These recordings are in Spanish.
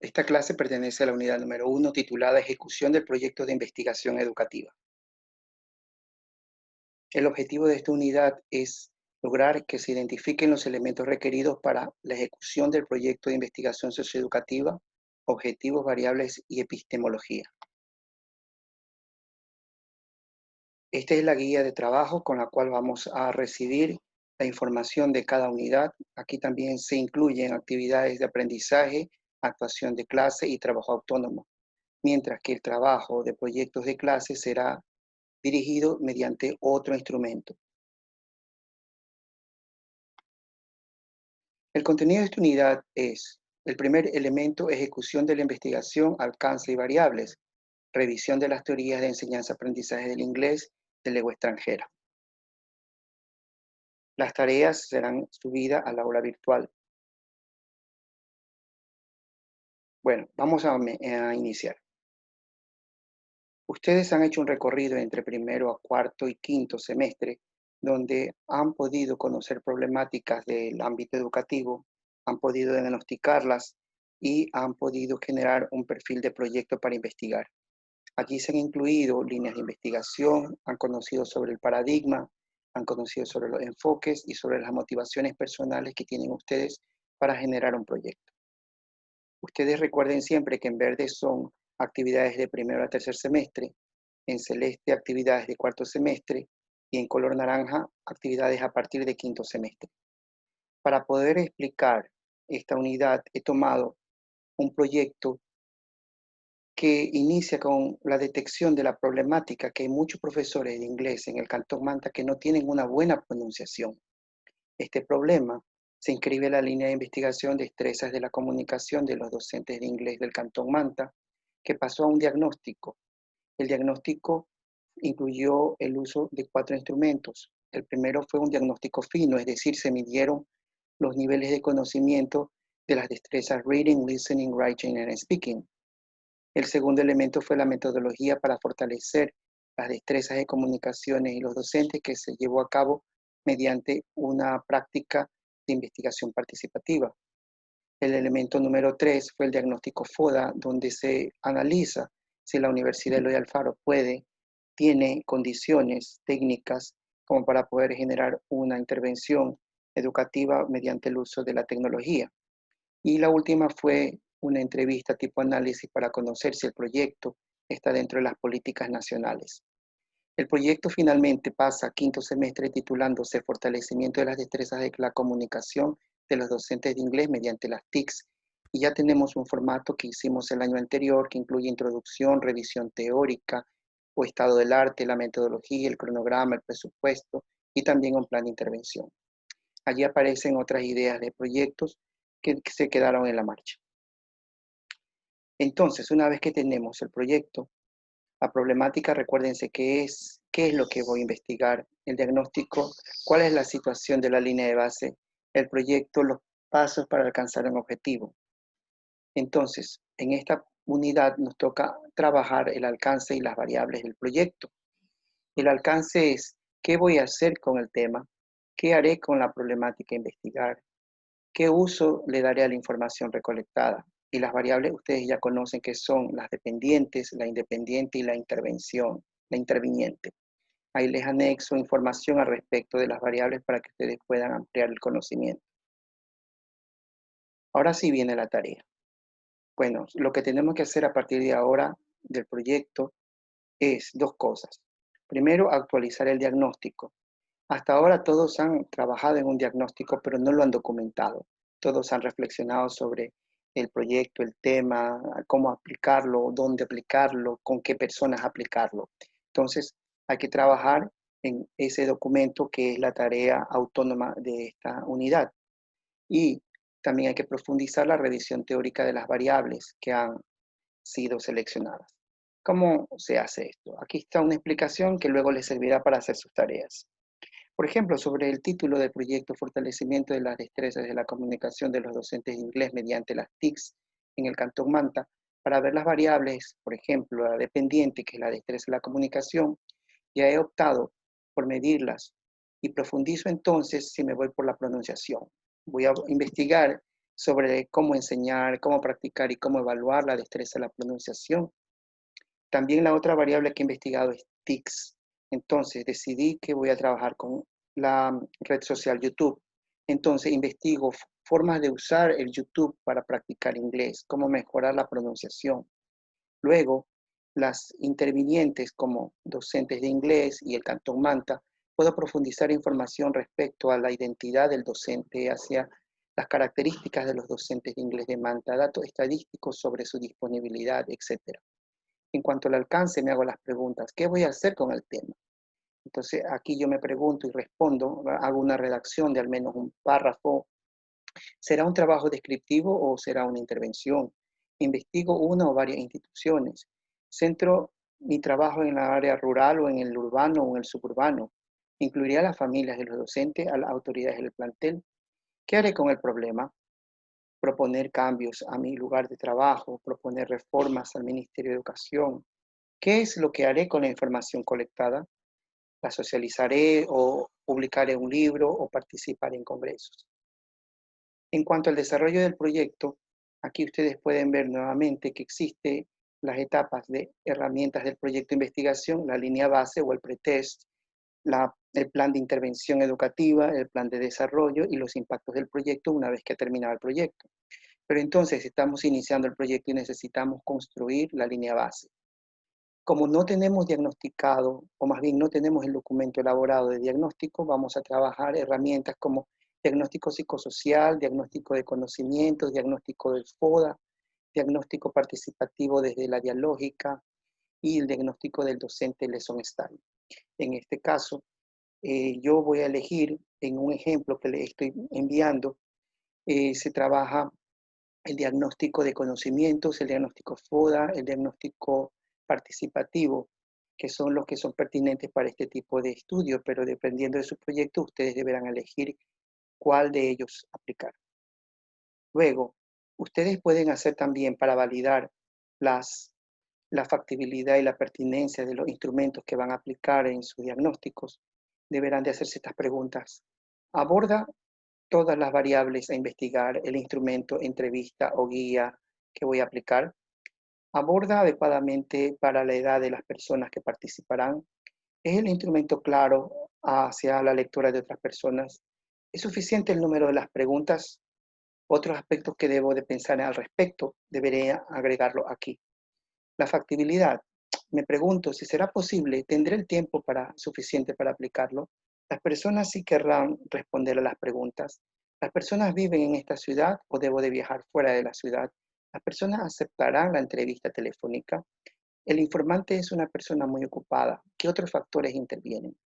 Esta clase pertenece a la unidad número 1 titulada Ejecución del proyecto de investigación educativa. El objetivo de esta unidad es lograr que se identifiquen los elementos requeridos para la ejecución del proyecto de investigación socioeducativa, objetivos, variables y epistemología. Esta es la guía de trabajo con la cual vamos a recibir la información de cada unidad. Aquí también se incluyen actividades de aprendizaje, actuación de clase y trabajo autónomo, mientras que el trabajo de proyectos de clase será dirigido mediante otro instrumento. El contenido de esta unidad es: el primer elemento, ejecución de la investigación, alcance y variables, revisión de las teorías de enseñanza-aprendizaje del inglés de lengua extranjera. Las tareas serán subidas al aula virtual. Bueno, vamos a iniciar. Ustedes han hecho un recorrido entre primero a cuarto y quinto semestre, donde han podido conocer problemáticas del ámbito educativo, han podido diagnosticarlas y han podido generar un perfil de proyecto para investigar. Aquí se han incluido líneas de investigación, han conocido sobre el paradigma, han conocido sobre los enfoques y sobre las motivaciones personales que tienen ustedes para generar un proyecto. Ustedes recuerden siempre que en verde son actividades de primero a tercer semestre, en celeste actividades de cuarto semestre y en color naranja actividades a partir de quinto semestre. Para poder explicar esta unidad he tomado un proyecto que inicia con la detección de la problemática que hay muchos profesores de inglés en el Cantón Manta que no tienen una buena pronunciación. Este problema se inscribe en la línea de investigación Destrezas de la comunicación de los docentes de inglés del Cantón Manta, que pasó a un diagnóstico. El diagnóstico incluyó el uso de 4 instrumentos. El primero fue un diagnóstico fino, es decir, se midieron los niveles de conocimiento de las destrezas Reading, Listening, Writing and Speaking. El segundo elemento fue la metodología para fortalecer las destrezas de comunicaciones y los docentes, que se llevó a cabo mediante una práctica de investigación participativa. El elemento número 3 fue el diagnóstico FODA, donde se analiza si la Universidad Eloy Alfaro tiene condiciones técnicas como para poder generar una intervención educativa mediante el uso de la tecnología. Y la última fue una entrevista tipo análisis para conocer si el proyecto está dentro de las políticas nacionales. El proyecto finalmente pasa a quinto semestre titulándose Fortalecimiento de las destrezas de la comunicación de los docentes de inglés mediante las TICs. Y ya tenemos un formato que hicimos el año anterior, que incluye introducción, revisión teórica o estado del arte, la metodología, el cronograma, el presupuesto y también un plan de intervención. Allí aparecen otras ideas de proyectos que se quedaron en la marcha. Entonces, una vez que tenemos el proyecto, la problemática, recuérdense qué es lo que voy a investigar, el diagnóstico, cuál es la situación de la línea de base, el proyecto, los pasos para alcanzar un objetivo. Entonces, en esta unidad nos toca trabajar el alcance y las variables del proyecto. El alcance es: ¿qué voy a hacer con el tema? ¿Qué haré con la problemática a investigar? ¿Qué uso le daré a la información recolectada? Y las variables ustedes ya conocen que son las dependientes, la independiente y la interviniente. Ahí les anexo información al respecto de las variables para que ustedes puedan ampliar el conocimiento. Ahora sí viene la tarea. Bueno, lo que tenemos que hacer a partir de ahora del proyecto es 2 cosas. Primero, actualizar el diagnóstico. Hasta ahora todos han trabajado en un diagnóstico, pero no lo han documentado. Todos han reflexionado sobre el proyecto, el tema, cómo aplicarlo, dónde aplicarlo, con qué personas aplicarlo. Entonces, hay que trabajar en ese documento que es la tarea autónoma de esta unidad. Y también hay que profundizar la revisión teórica de las variables que han sido seleccionadas. ¿Cómo se hace esto? Aquí está una explicación que luego les servirá para hacer sus tareas. Por ejemplo, sobre el título del proyecto Fortalecimiento de las destrezas de la comunicación de los docentes de inglés mediante las TICs en el Cantón Manta, para ver las variables, por ejemplo, la dependiente, que es la destreza de la comunicación, ya he optado por medirlas y profundizo entonces si me voy por la pronunciación. Voy a investigar sobre cómo enseñar, cómo practicar y cómo evaluar la destreza de la pronunciación. También la otra variable que he investigado es TICS. Entonces decidí que voy a trabajar con la red social YouTube. Entonces investigo formas de usar el YouTube para practicar inglés, cómo mejorar la pronunciación. Luego, las intervinientes como docentes de inglés y el Cantón Manta, puedo profundizar información respecto a la identidad del docente, hacia las características de los docentes de inglés de Manta, datos estadísticos sobre su disponibilidad, etc. En cuanto al alcance, me hago las preguntas, ¿qué voy a hacer con el tema? Entonces, aquí yo me pregunto y respondo, hago una redacción de al menos un párrafo. ¿Será un trabajo descriptivo o será una intervención? Investigo una o varias instituciones. Centro mi trabajo en la área rural o en el urbano o en el suburbano. Incluiría a las familias de los docentes, a las autoridades del plantel. ¿Qué haré con el problema? Proponer cambios a mi lugar de trabajo, proponer reformas al Ministerio de Educación. ¿Qué es lo que haré con la información colectada? ¿La socializaré o publicaré un libro o participaré en congresos? En cuanto al desarrollo del proyecto, aquí ustedes pueden ver nuevamente que existe las etapas de herramientas del proyecto de investigación, la línea base o el pretest, el plan de intervención educativa, el plan de desarrollo y los impactos del proyecto una vez que ha terminado el proyecto. Pero entonces estamos iniciando el proyecto y necesitamos construir la línea base. Como no tenemos diagnosticado, o más bien no tenemos el documento elaborado de diagnóstico, vamos a trabajar herramientas como diagnóstico psicosocial, diagnóstico de conocimientos, diagnóstico del FODA, diagnóstico participativo desde la dialógica y el diagnóstico del docente Lesson Style. En este caso, yo voy a elegir en un ejemplo que le estoy enviando, se trabaja el diagnóstico de conocimientos, el diagnóstico FODA, el diagnóstico participativo, que son los que son pertinentes para este tipo de estudio, pero dependiendo de su proyecto, ustedes deberán elegir cuál de ellos aplicar. Luego, ustedes pueden hacer también para validar la factibilidad y la pertinencia de los instrumentos que van a aplicar en sus diagnósticos, deberán de hacerse estas preguntas. ¿Aborda todas las variables a investigar el instrumento, entrevista o guía que voy a aplicar? ¿Aborda adecuadamente para la edad de las personas que participarán? ¿Es el instrumento claro hacia la lectura de otras personas? ¿Es suficiente el número de las preguntas? Otros aspectos que debo de pensar al respecto, debería agregarlo aquí. La factibilidad. Me pregunto si será posible, ¿tendré el tiempo suficiente para aplicarlo? ¿Las personas sí querrán responder a las preguntas? ¿Las personas viven en esta ciudad o debo de viajar fuera de la ciudad? ¿Las personas aceptarán la entrevista telefónica? El informante es una persona muy ocupada. ¿Qué otros factores intervienen?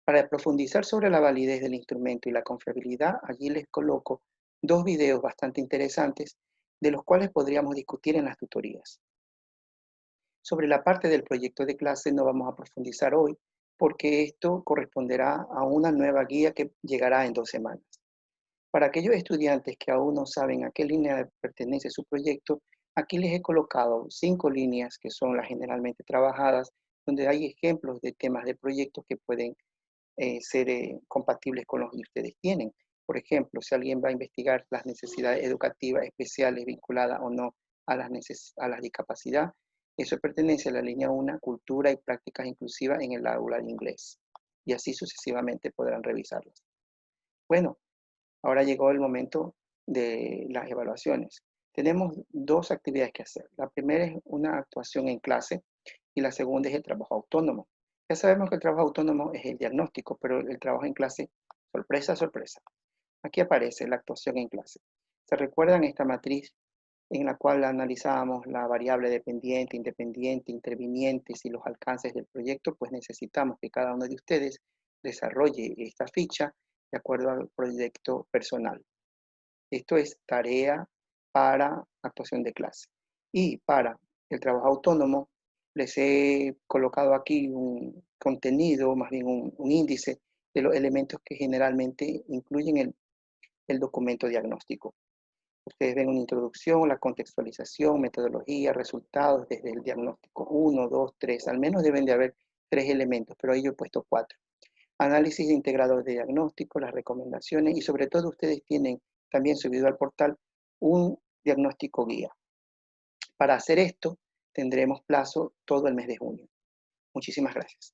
Para profundizar sobre la validez del instrumento y la confiabilidad, allí les coloco dos videos bastante interesantes de los cuales podríamos discutir en las tutorías. Sobre la parte del proyecto de clase no vamos a profundizar hoy porque esto corresponderá a una nueva guía que llegará en 2 semanas. Para aquellos estudiantes que aún no saben a qué línea pertenece su proyecto, aquí les he colocado 5 líneas que son las generalmente trabajadas, donde hay ejemplos de temas de proyectos que pueden ser compatibles con los que ustedes tienen. Por ejemplo, si alguien va a investigar las necesidades educativas especiales vinculadas o no a la discapacidad, eso pertenece a la línea 1, cultura y prácticas inclusivas en el aula de inglés. Y así sucesivamente podrán revisarlas. Bueno, ahora llegó el momento de las evaluaciones. Tenemos dos actividades que hacer. La primera es una actuación en clase y la segunda es el trabajo autónomo. Ya sabemos que el trabajo autónomo es el diagnóstico, pero el trabajo en clase, sorpresa, sorpresa. Aquí aparece la actuación en clase. ¿Se recuerdan esta matriz en la cual analizábamos la variable dependiente, independiente, intervinientes y los alcances del proyecto? Pues necesitamos que cada uno de ustedes desarrolle esta ficha de acuerdo al proyecto personal. Esto es tarea para actuación de clase. Y para el trabajo autónomo, les he colocado aquí un contenido, más bien un índice de los elementos que generalmente incluyen el documento diagnóstico. Ustedes ven una introducción, la contextualización, metodología, resultados desde el diagnóstico 1, 2, 3. Al menos deben de haber 3 elementos, pero ahí yo he puesto 4. Análisis integrado de diagnóstico, las recomendaciones y sobre todo ustedes tienen también subido al portal un diagnóstico guía. Para hacer esto, tendremos plazo todo el mes de junio. Muchísimas gracias.